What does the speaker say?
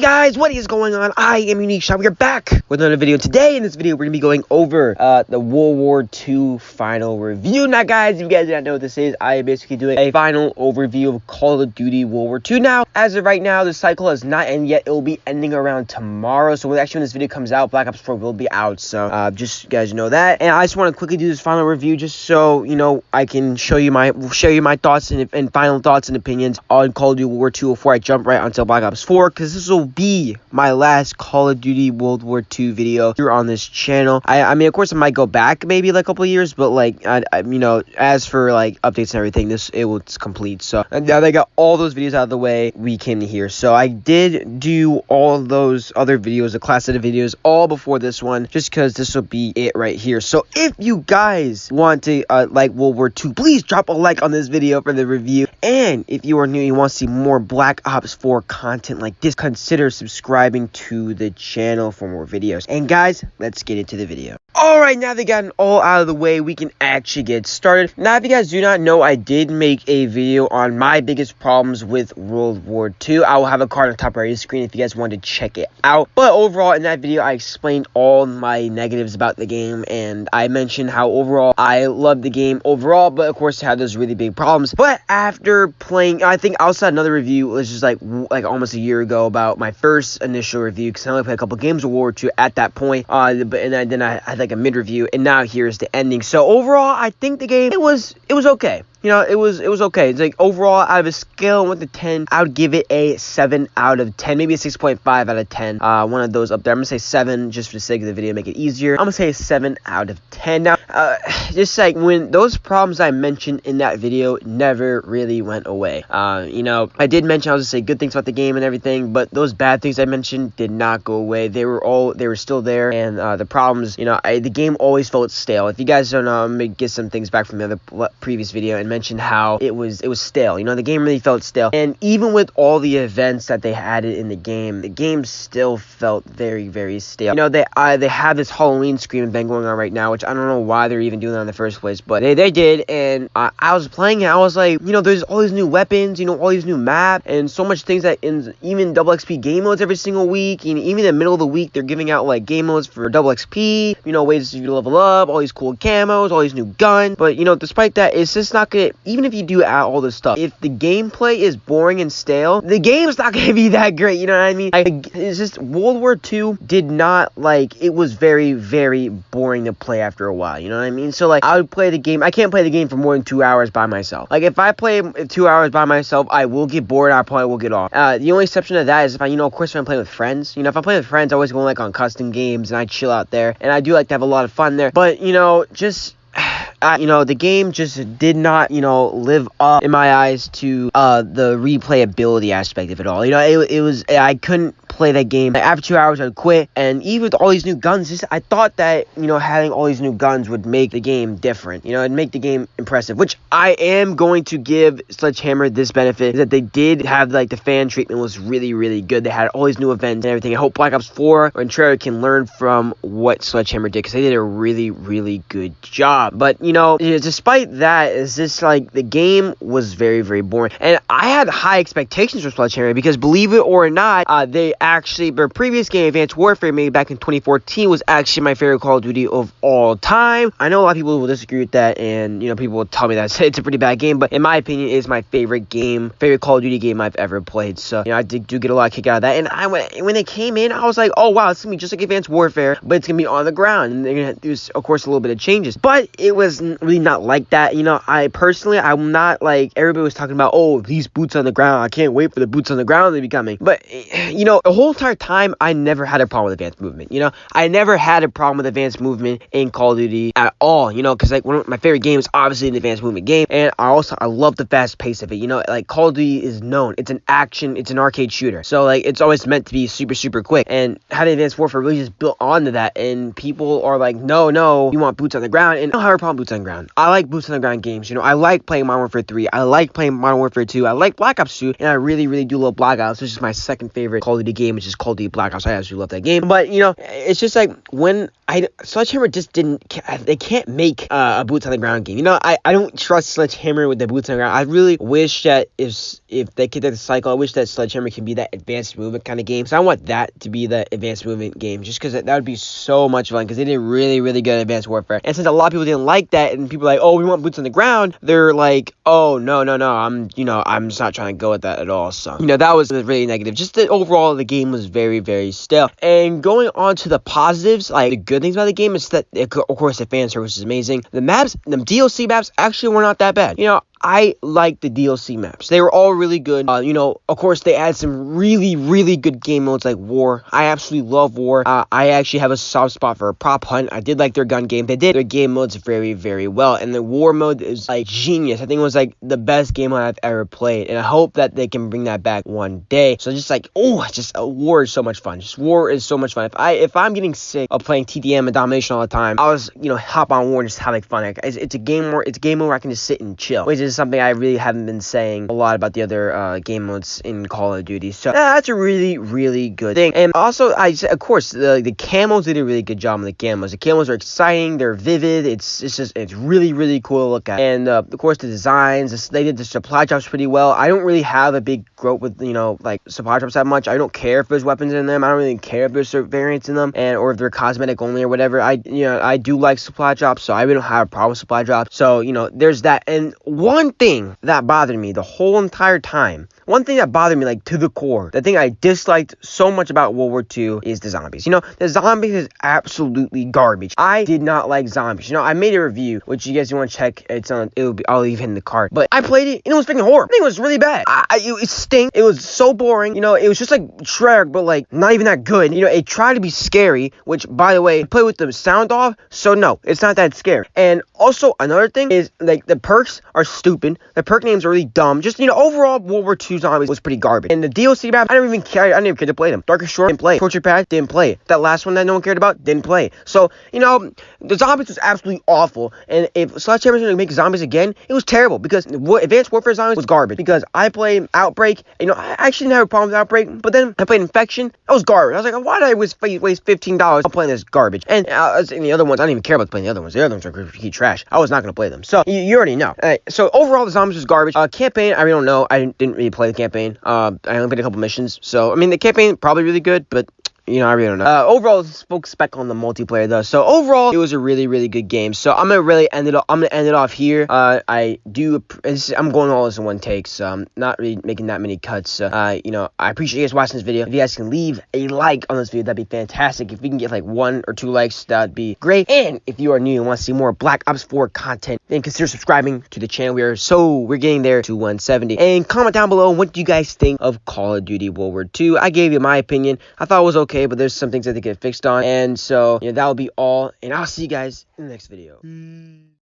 Guys, what is going on? I am Unique Shop. We're back with another video. Today in this video, we're going to be going over the World War II final review. Now, guys, if you guys do not know what this is, I am basically doing a final overview of Call of Duty World War II. Now, as of right now, the cycle has not ended yet. It will be ending around tomorrow. So, actually, when this video comes out, Black Ops 4 will be out. So, just you guys know that. And I just want to quickly do this final review just so, you know, I can show you my thoughts and final thoughts and opinions on Call of Duty World War II before I jump right onto Black Ops 4, because this will be my last Call of Duty World War II video here on this channel. I mean, of course, I might go back maybe like a couple of years, but like, you know, as for like updates and everything, it was complete. So now that I got all those videos out of the way, we came to here. So I did do all those other videos, the class set of videos, all before this one, just because this will be it right here. So if you guys want to like World War II, please drop a like on this video for the review. And if you are new, you want to see more Black Ops 4 content like this, consider subscribing to the channel for more videos. And guys, let's get into the video. Alright, now they've gotten all out of the way, we can actually get started. Now, if you guys do not know, I did make a video on my biggest problems with World War II. I will have a card on the top right of the screen if you guys want to check it out. But overall, in that video, I explained all my negatives about the game, and I mentioned how overall I love the game overall, but of course, it had those really big problems. But after playing, I think I also had another review, it was just like almost a year ago, about my first initial review, because I only played a couple games of World War II at that point, then I had like a mid review, and now here's the ending. So overall, I think the game, it was okay. You know, it was okay. It's like overall, out of a scale of 1 to 10, I would give it a 7 out of 10, maybe a 6.5 out of 10. One of those up there. I'm gonna say 7 just for the sake of the video, make it easier. I'm gonna say a 7 out of 10. Now, just like when those problems I mentioned in that video never really went away. You know, I did mention, I was gonna say good things about the game and everything, but those bad things I mentioned did not go away. They were still there, and the problems, you know, the game always felt stale. If you guys don't know, I'm gonna get some things back from the other previous video and mention how it was stale. You know, the game really felt stale, and even with all the events that they added in the game still felt very, very stale. You know, they have this Halloween scream event going on right now, which I don't know why they're even doing that in the first place, but they did. And I was playing it, I was like, you know, there's all these new weapons, you know, all these new maps, and so much things that even double XP game modes every single week, and even in the middle of the week they're giving out like game modes for double XP, you know, ways for you to level up, all these cool camos, all these new guns. But you know, despite that, it's just not gonna, even if you do add all this stuff, if the gameplay is boring and stale, the game's not gonna be that great. You know what I mean? It's just World War II did not, like, it was very, very boring to play after a while. You know what I mean? So like, I would play the game, I can't play the game for more than 2 hours by myself. Like, if I play 2 hours by myself, I will get bored, I probably will get off. The only exception to that is if I, you know, of course, if I'm playing with friends. You know, if I'm playing with friends, I always go like on custom games and I chill out there, and I do like to have a lot of fun there. But you know, just you know, the game just did not, you know, live up in my eyes to the replayability aspect of it all. You know, it was, I couldn't play that game. Like, after 2 hours, I'd quit. And even with all these new guns, I thought that, you know, having all these new guns would make the game different. You know, it'd make the game impressive, which I am going to give Sledgehammer this benefit, is that they did have, like, the fan treatment was really, really good. They had all these new events and everything. I hope Black Ops 4 and Trailer can learn from what Sledgehammer did, because they did a really, really good job. But, you know, despite that, it's just like the game was very, very boring. And I had high expectations for Sledgehammer, because believe it or not, their previous game, Advanced Warfare, made back in 2014, was actually my favorite Call of Duty of all time. I know a lot of people will disagree with that, and you know, people will tell me that it's a pretty bad game, but in my opinion, it is my favorite Call of Duty game I've ever played. So, you know, I do get a lot of kick out of that. And when they came in, I was like, oh wow, it's gonna be just like Advanced Warfare, but it's gonna be on the ground, and they're gonna do, of course, a little bit of changes. But it was really not like that. You know, I'm not like everybody was talking about, oh, these boots on the ground, I can't wait for the boots on the ground to be coming. But you know, the whole entire time, I never had a problem with advanced movement. You know, I never had a problem with advanced movement in Call of Duty at all. You know, because like one of my favorite games, obviously, an advanced movement game, and I love the fast pace of it. You know, like Call of Duty is known, it's an action, it's an arcade shooter, so like it's always meant to be super, super quick. And having Advanced Warfare really just built onto that, and people are like, no, you want boots on the ground, and I don't have a problem with boots on the ground. I like boots on the ground games. You know, I like playing Modern Warfare 3, I like playing Modern Warfare 2, I like Black Ops 2, and I really, really do love Black Ops, which is my second favorite Call of Duty game game, which is Call of Duty Black Ops. I absolutely love that game. But, you know, it's just like when Sledgehammer just they can't make a boots on the ground game. You know, I don't trust Sledgehammer with the boots on the ground. I really wish that if they could take the cycle, I wish that Sledgehammer can be that advanced movement kind of game. So I want that to be the advanced movement game, just because that would be so much fun, because they did really, really good at Advanced Warfare. And since a lot of people didn't like that, and people are like, oh, we want boots on the ground, they're like, oh, no, I'm just not trying to go with that at all. So, you know, that was really negative. Just that overall, the game was very, very stale. And going on to the positives, like the good things about the game is that, of course, the fan service is amazing. The maps, the DLC maps actually were not that bad. You know, I like the DLC maps. They were all really good. You know, of course, they add some really, really good game modes like War. I absolutely love War. I actually have a soft spot for a prop hunt. I did like their gun game. They did their game modes very, very well. And the War mode is like genius. I think it was like the best game mode I've ever played. And I hope that they can bring that back one day. So just like, War is so much fun. Just War is so much fun. If I'm getting sick of playing TDM and domination all the time, I was, you know, hop on War and just have like fun. It's a game where I can just sit and chill, which is something I really haven't been saying a lot about the other game modes in Call of Duty. So that's a really, really good thing. And also, of course, the camos did a really good job on the camos. The camos are exciting. They're vivid. It's really, really cool to look at. And of course, the designs. They did the supply drops pretty well. I don't really have a big grope with, you know, like supply drops that much. I don't care if there's weapons in them. I don't really care if there's certain variants in them, or if they're cosmetic only or whatever. I do like supply drops, so I don't have a problem with supply drops. So, you know, there's that. And one thing that bothered me the whole entire time, like to the core, the thing I disliked so much about World War II is the zombies. You know, the zombies is absolutely garbage. I did not like zombies. You know, I made a review, which you guys want to check. I'll leave it in the card. But I played it, and it was freaking horrible. I think it was really bad. It stinks. It was so boring. You know, it was just like Shrek, but like not even that good. You know, it tried to be scary, which, by the way, play with the sound off, so no, it's not that scary. And also, another thing is, like, the perks are stupid. The perk names are really dumb. Just, you know, overall, World War II Zombies was pretty garbage. And the DLC map, I didn't even care. I didn't even care to play them. Darkest Shore, didn't play. Torture Pad, didn't play. That last one that no one cared about, didn't play. So, you know, the Zombies was absolutely awful. And if Sledgehammer's going to make Zombies again, it was terrible, because Advanced Warfare Zombies was garbage. Because I played Outbreak, you know, I actually didn't have a problem with Outbreak, but then I played Infection. That was garbage. I was like, why did I waste $15 on playing this garbage? And in the other ones, I didn't even care about playing the other ones. The other ones are complete trash. I was not going to play them. So, you already know. So, overall, the Zombies was garbage. Campaign, I really don't know. I didn't really play the campaign. I only played a couple missions. So, I mean, the campaign, probably really good, but you know, I really don't know. Overall, folks spec on the multiplayer though. So overall, it was a really, really good game. So I'm gonna end it off here. I'm going all this in one take, so I'm not really making that many cuts. You know, I appreciate you guys watching this video. If you guys can leave a like on this video, that'd be fantastic. If we can get like 1 or 2 likes, that'd be great. And if you are new and want to see more Black Ops 4 content, then consider subscribing to the channel. We're getting there to 170. And comment down below, what do you guys think of Call of Duty World War II? I gave you my opinion. I thought it was okay, but there's some things that they get fixed on. And so, you know, that'll be all. And I'll see you guys in the next video.